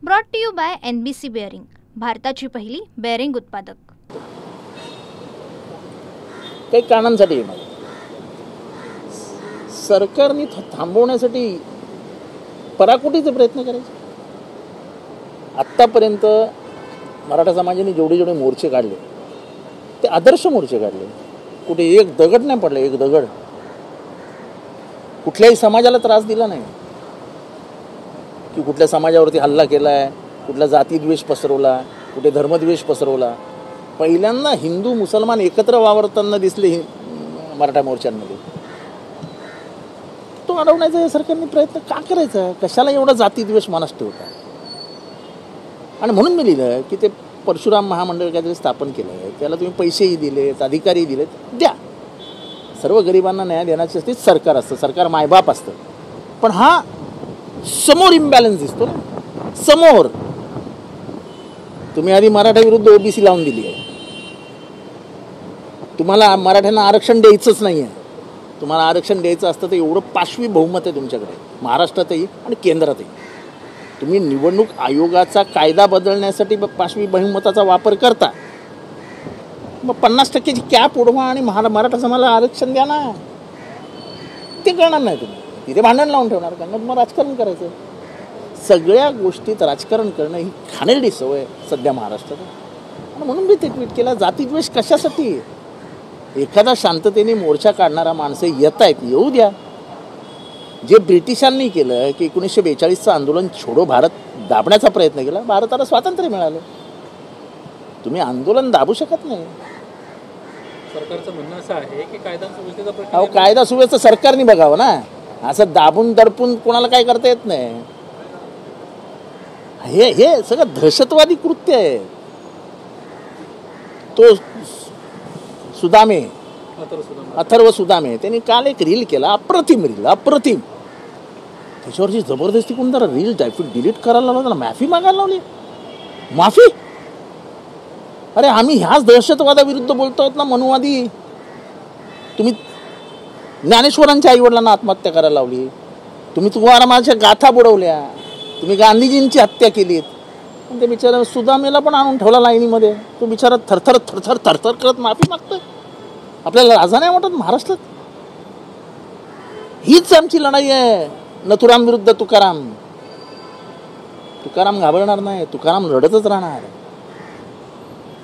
Brought to you by NBC bearing, भारताची पहिली bearing उत्पादक. काही कारणांसाठी सरकारने थांबवण्यासाठी पराकोटीचे प्रयत्न करायचे. आत्तापर्यंत मराठा समाजाने जेवढे जेवढे मोर्चे काढले ते आदर्श मोर्चे काढले. कुठे एक दगड नाही पडला, एक दगड. कुठल्याही समाजाला त्रास दिला नाही की कुठल्या समाजावरती हल्ला केलाय, कुठला जातीद्वेष पसरवला, कुठे धर्मद्वेष पसरवला. पहिल्यांदा हिंदू मुसलमान एकत्र वावरताना दिसले मराठा मोर्चांमध्ये. तो अडवण्याचा या सरकारने प्रयत्न का करायचा? कशाला एवढा जातीद्वेष मनात ठेवता? आणि म्हणून मी लिहिलं की ते परशुराम महामंडळ काहीतरी स्थापन केलं आहे, त्याला तुम्ही पैसेही दिलेत, अधिकारही दिलेत, द्या. सर्व गरिबांना न्याय देण्याचे ते सरकार असतं, सरकार मायबाप असतं. पण हा समोर इम्बॅलन्स दिसतो ना. समोर तुम्ही आधी मराठा विरुद्ध OBC लावून दिली आहे. तुम्हाला मराठ्यांना आरक्षण द्यायचंच नाही आहे. तुम्हाला आरक्षण द्यायचं असतं तर एवढं पाशवी बहुमत आहे तुमच्याकडे, महाराष्ट्रातही आणि केंद्रातही. तुम्ही निवडणूक आयोगाचा कायदा बदलण्यासाठी पाशवी बहुमताचा वापर करता. मग 50% कॅप उडवा आणि मराठा समाजाला आरक्षण द्या ना. ते करणार नाही तुम्ही, तिथे भांडण लावून ठेवणार, कारण तुम्हाला राजकारण करायचं. सगळ्या गोष्टीत राजकारण करणं ही घाणेरडी सवय सध्या महाराष्ट्रात. आणि म्हणून मी ते ट्विट केला, जातीद्वेष कशासाठी? एखादा शांततेने मोर्चा काढणारा माणसं येत आहेत, येऊ द्या. जे ब्रिटिशांनी केलं की 1942चं आंदोलन छोडो भारत दाबण्याचा प्रयत्न केला, भारताला स्वातंत्र्य मिळालं. तुम्ही आंदोलन दाबू शकत नाही. सरकारचं म्हणणं असं आहे की कायदा सुव्यवस्थेचा प्रश्न, कायदा सुव्यवस्था सरकारने बघावं ना. असं दाबून दडपून कोणाला काय करता येत नाही. हे सगळं दहशतवादी कृत्य आहे. तो सुदामे, अथर्व सुदामे, त्यांनी काल एक रील केला, अप्रतिम रील, अप्रतिम. त्याच्यावरची जबरदस्ती कोण जरा रील डिलीट करायला लावला, त्याला माफी मागायला लावली. माफी? अरे आम्ही ह्याच दहशतवादाविरुद्ध बोलतो आहोत ना, मनुवादी. तुम्ही ज्ञानेश्वरांच्या आईवडिलांना आत्महत्या करायला लावली, तुम्ही तुकारामाच्या गाथा बुडवल्या, तुम्ही गांधीजींची हत्या केलीत. पण ते बिचारा सुदामेला पण आणून ठेवला लाईनीमध्ये. तो बिचारा थरथर थरथर थरथर करत माफी मागतोय. आपल्याला लाजा नाही वाटत महाराष्ट्रात? हीच आमची लढाई आहे, नथुराम विरुद्ध तुकाराम. तुकाराम घाबरणार नाही, तुकाराम लढतच राहणार.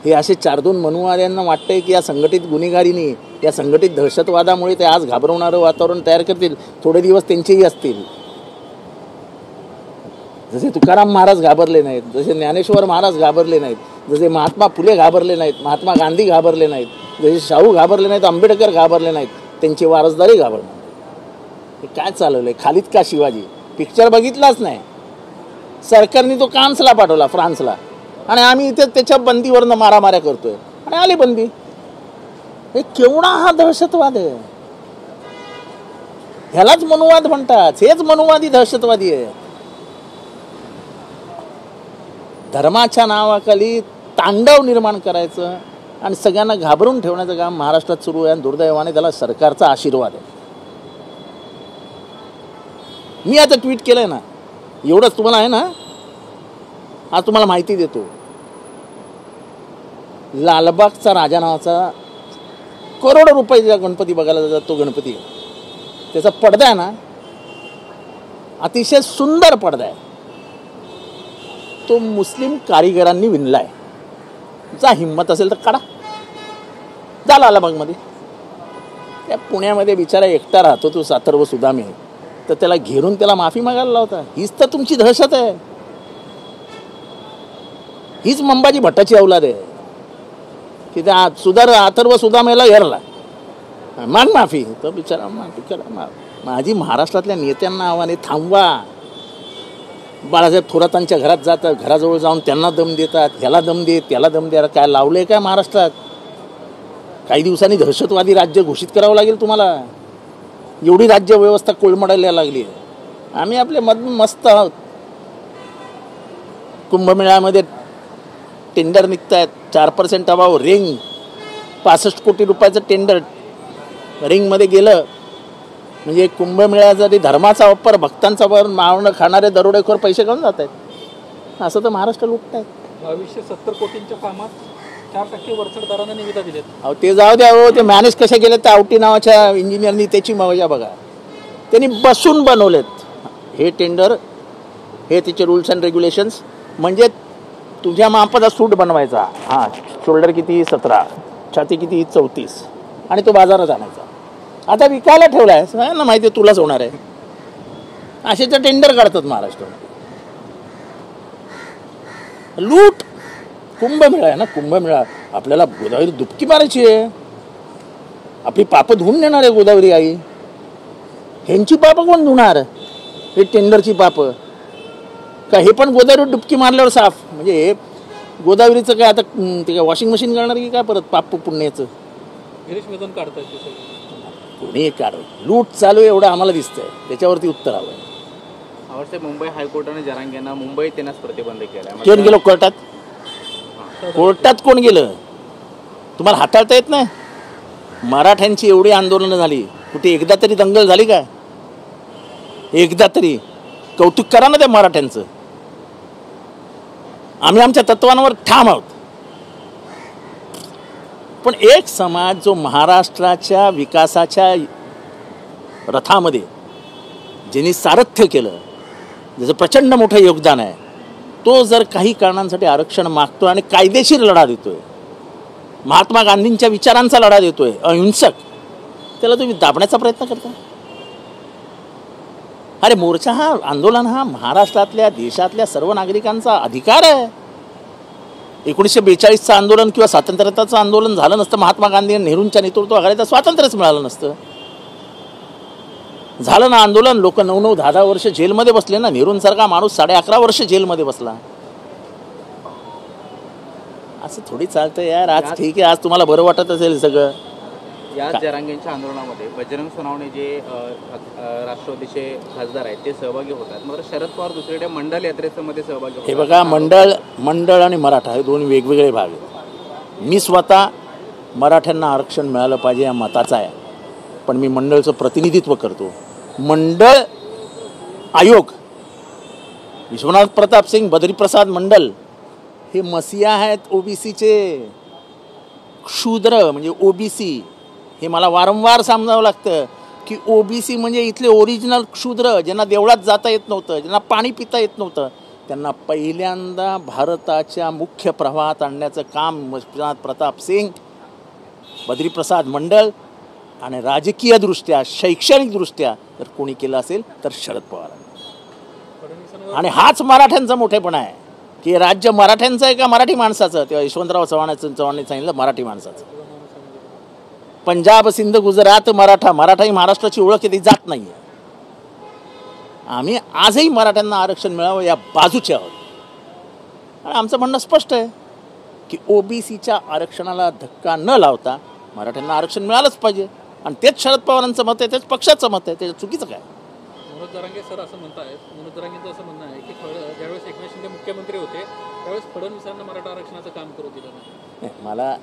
हे असे 4-2 मनुवाद्यांना वाटतंय की या संघटित गुन्हेगारीने, या संघटित दहशतवादामुळे ते आज घाबरवणारं वातावरण तयार करतील. थोडे दिवस त्यांचेही असतील. जसे तुकाराम महाराज घाबरले नाहीत, जसे ज्ञानेश्वर महाराज घाबरले नाहीत, जसे महात्मा फुले घाबरले नाहीत, महात्मा गांधी घाबरले नाहीत, जसे शाहू घाबरले नाहीत, आंबेडकर घाबरले नाहीत, त्यांचे वारसदारही घाबरणार. हे काय चालवलंय? खालीद का शिवाजी पिक्चर बघितलाच नाही. सरकारने तो कान्सला पाठवला, फ्रान्सला, आणि आम्ही इथे त्याच्या बंदीवरनं मारामाऱ्या करतोय आणि आली बंदी. हे केवढा हा दहशतवाद आहे. ह्यालाच मनुवाद म्हणतात. हेच मनुवादी दहशतवादी आहे. धर्माच्या नावाखाली तांडव निर्माण करायचं आणि सगळ्यांना घाबरून ठेवण्याचं काम महाराष्ट्रात सुरू आहे. आणि दुर्दैवाने त्याला सरकारचा आशीर्वाद आहे. मी आता ट्विट केलंय ना, एवढंच तुम्हाला आहे ना. आज तुम्हाला माहिती देतो, लालबागचा राजा नावाचा करोडो रुपयाचा गणपती बघायला जातात. तो गणपती, त्याचा पडदा आहे ना, अतिशय सुंदर पडदा आहे. तो मुस्लिम कारिगरांनी विणलाय. जा, हिंमत असेल तर काढा, जा लालबागमध्ये. त्या पुण्यामध्ये बिचारा एकटा राहतो तो अथर्व सुदामे, तर त्याला घेरून त्याला माफी मागायला लावता. हीच तर तुमची दहशत आहे. हीच मंबाजी भट्टाची औलाद आहे की त्या अथर्व सुदामेला हेरला, माग माफी. तो बिचारा माफी करा. माझी महाराष्ट्रातल्या नेत्यांना आव्हाने, थांबवा. बाळासाहेब थोरातांच्या घरात जातात, घराजवळ जाऊन त्यांना दम देतात, ह्याला दम दे, त्याला दम द्या. काय लावलंय काय महाराष्ट्रात? काही दिवसांनी दहशतवादी राज्य घोषित करावं लागेल तुम्हाला. एवढी राज्य व्यवस्था कोलमडायला लागली आहे. आम्ही आपले मस्त आहोत. कुंभमेळ्यामध्ये टेंडर निघत आहेत, 4% अभाव रिंग, 65 कोटी रुपयाचं टेंडर रिंगमध्ये गेलं. म्हणजे कुंभमेळ्यासाठी धर्माचा वापर, भक्तांचा वापर मावणं खाणारे दरोडेखोर पैसे घेऊन जात आहेत. असं तर महाराष्ट्र लुटत आहे. 2270 कोटींच्या कामात 4% वरचढ दराने निविदा दिल्यात. अहो ते जाऊ द्या हो, ते मॅनेज कसे गेले त्या आवटी नावाच्या इंजिनियरनी, त्याची मजा बघा. त्यांनी बसून बनवलेत हे टेंडर, हे त्याचे रूल्स अँड रेग्युलेशन्स. म्हणजे तुझ्या मापाचा सूट बनवायचा, हां शोल्डर किती 17, छाती किती 34, आणि तो बाजारात आणायचा. आता विकायला ठेवला आहे, सगळ्यांना माहिती आहे तुलाच होणार आहे. असे तर टेंडर काढतात महाराष्ट्रामध्ये. लूट. कुंभमेळा आहे ना, कुंभमेळा. आपल्याला गोदावरी दुबकी मारायची आहे, आपली पापं धुवून नेणार आहे गोदावरी आई. ह्यांची पापं कोण धुणार? हे टेंडरची पापं का? हे पण गोदावरी डुबकी मारल्यावर साफ. म्हणजे हे गोदावरीचं काय आता ते काय वॉशिंग मशीन करणार की काय परत पाप पुण्याचं? गिरीश मधून काढतात ते सगळे. कोणी काढ. लूट चालू आहे एवढं आम्हाला दिसतंय, त्याच्यावरती उत्तर हवं आहे. आवडते मुंबई हायकोर्टाने जरांगेंना मुंबईत येण्यास प्रतिबंध केला. कोण गेलो कोर्टात? कोर्टात कोण गेलं? तुम्हाला हाताळता येत नाही? मराठ्यांची एवढी आंदोलनं झाली, कुठे एकदा तरी दंगल झाली का? एकदा तरी कौतुक करा ना त्या मराठ्यांचं. आम्ही आमच्या तत्वांवर ठाम आहोत. पण एक समाज जो महाराष्ट्राच्या विकासाच्या रथामध्ये ज्यांनी सारथ्य केलं, ज्याचं प्रचंड मोठं योगदान आहे, तो जर काही कारणांसाठी आरक्षण मागतोय आणि कायदेशीर लढा देतोय, महात्मा गांधींच्या विचारांचा लढा देतोय, अहिंसक, त्याला तुम्ही दाबण्याचा प्रयत्न करता. अरे मोर्चा हा, आंदोलन हा महाराष्ट्रातल्या देशातल्या सर्व नागरिकांचा अधिकार आहे. 1942चं आंदोलन किंवा स्वातंत्र्याचं आंदोलन झालं नसतं, महात्मा गांधी आणि नेहरूंच्या नेतृत्वाखाली तर स्वातंत्र्यच मिळालं नसतं. झालं ना आंदोलन, लोक 9-9, 10-10 वर्ष जेलमध्ये बसले ना. नेहरूंसारखा माणूस 11.5 वर्ष जेलमध्ये बसला. असं थोडी चालतं यार. आज ठीक आहे, आज तुम्हाला बरं वाटत असेल सगळं. या जरांगेंच्या आंदोलनामध्ये बजरंग सोनवणे जे राष्ट्रवादीचे खासदार आहेत ते सहभागी होतात, मात्र शरद पवार दुसरीकडे मंडल यात्रेमध्ये सहभागी होतात. हे बघा, मंडळ आणि मराठा हे दोन वेगवेगळे भाग आहेत. मी स्वतः मराठ्यांना आरक्षण मिळालं पाहिजे या मताचा आहे, पण मी मंडळचं प्रतिनिधित्व करतो. मंडळ आयोग, विश्वनाथ प्रताप सिंग, बद्रीप्रसाद मंडल हे मसिया आहेत ओबीसीचे. क्षुद्र म्हणजे ओबीसी, हे मला वारंवार सांगावं लागतं की ओबीसी म्हणजे इथले ओरिजिनल क्षुद्र, ज्यांना देवळात जाता येत नव्हतं, ज्यांना पाणी पिता येत नव्हतं, त्यांना पहिल्यांदा भारताच्या मुख्य प्रवाहात आणण्याचं काम विश्वनाथ प्रताप सिंग, बद्रीप्रसाद मंडल आणि राजकीयदृष्ट्या, शैक्षणिकदृष्ट्या जर कोणी केलं असेल तर शरद पवार. आणि हाच मराठ्यांचा मोठेपणा आहे की राज्य मराठ्यांचं आहे का मराठी माणसाचं? तेव्हा यशवंतराव चव्हाणांनी सांगितलं मराठी माणसाचं. पंजाब, सिंध, गुजरात, मराठा ही महाराष्ट्राची ओळख आहे, ती जात नाही आहे. आम्ही आजही मराठ्यांना आरक्षण मिळावं या बाजूचे आहोत. आणि आमचं म्हणणं स्पष्ट आहे की ओबीसीच्या आरक्षणाला धक्का न लावता मराठ्यांना आरक्षण मिळालंच पाहिजे. आणि तेच शरद पवारांचं मत आहे, तेच पक्षाचं मत आहे. त्याच्या चुकीचं काय? मनोज जरांगे सर असं म्हणतायत, मनोज जरांगेंचं असं म्हणणं आहे की ज्यावेळेस एकनाथ शिंदे मुख्यमंत्री होते त्यावेळेस फडणवीसांना मराठा आरक्षणाचं काम करू दिलं नाही. मला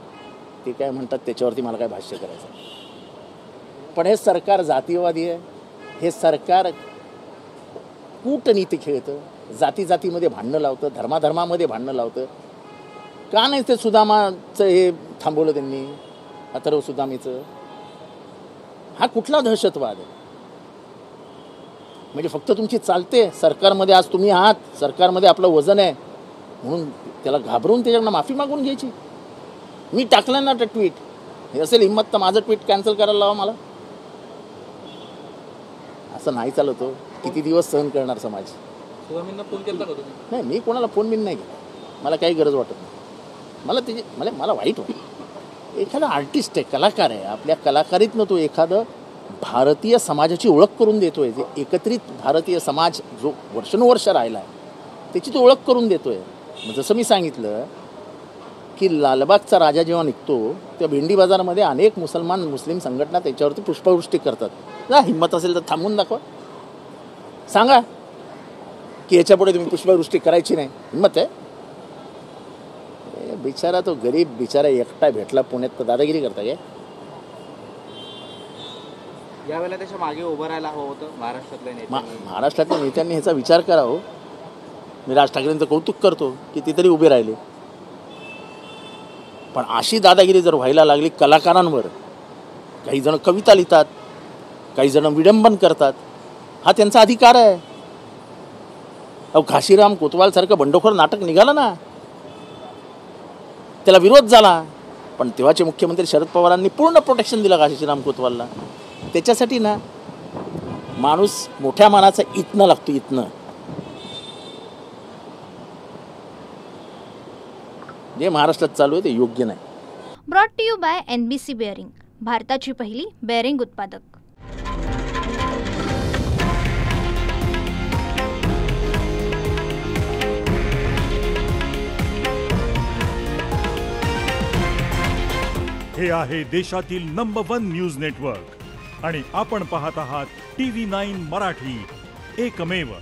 ते काय म्हणतात त्याच्यावरती मला काय भाष्य करायचं. पण हे सरकार जातीयवादी आहे. हे सरकार कूटनीती खेळतं, जातीमध्ये भांडणं लावतं, धर्मामध्ये भांडणं लावतं. का नाही ते सुदामाचं हे थांबवलं त्यांनी, अथर्व सुदामीचं? हा कुठला दहशतवाद आहे? म्हणजे फक्त तुमची चालते सरकारमध्ये, आज तुम्ही आहात सरकारमध्ये, आपलं वजन आहे म्हणून त्याला घाबरून त्याच्याकडनं माफी मागून घ्यायची? मी टाकलं ना ट्विट, हे असेल हिंमत तर माझं ट्विट कॅन्सल करायला लावा मला. असं नाही चालत हो. किती दिवस सहन करणार समाज? सुदामींना फोन केला का तुम्ही? नाही, मी कोणाला फोन बिन नाही केला. मला काही गरज वाटत नाही. मला वाईट वाटतं. एखादा आर्टिस्ट आहे, कलाकार आहे, आपल्या कलाकारीतनं तो एखादं भारतीय समाजाची ओळख करून देतोय. जे एकत्रित भारतीय समाज जो वर्षानुवर्ष राहिला आहे त्याची तो ओळख करून देतोय. जसं मी सांगितलं की लालबागचा राजा जेव्हा निघतो तेव्हा भेंडी बाजारमध्ये अनेक मुस्लिम संघटना त्याच्यावरती पुष्पवृष्टी करतात. ना हिंमत असेल तर थांबून दाखवा, सांगा की याच्यापुढे तुम्ही पुष्पवृष्टी करायची नाही. हिंमत आहे? बिचारा तो गरीब बिचारा एकटा भेटला पुण्यात तर दादागिरी करता काय? यावेळेला त्याच्या मागे उभं राहायला हवं होतं महाराष्ट्रातल्या नेत्यांनी. महाराष्ट्रातल्या नेत्यांनी ह्याचा विचार करा हो. मी राज ठाकरेंचं कौतुक करतो की ते तरी उभे राहिले. पण अशी दादागिरी जर व्हायला लागली कलाकारांवर, काही जण कविता लिहितात, काही जण विडंबन करतात, हा त्यांचा अधिकार आहे. अहो, घाशीराम कोतवालसारखं बंडखोर नाटक निघालं ना, त्याला विरोध झाला, पण तेव्हाचे मुख्यमंत्री शरद पवारांनी पूर्ण प्रोटेक्शन दिलं घाशीराम कोतवालला. त्याच्यासाठी ना माणूस मोठ्या मानाचा इथनं लागतो, इथनं. जे महाराष्ट्रात चालू आहे ते योग्य नाही. Brought to you by NBC bearing, भारताची पहिली बेअरिंग उत्पादक. हे आहे देशातील नंबर 1 न्यूज नेटवर्क आणि आपण पाहत आहात TV9 मराठी, एकमेव.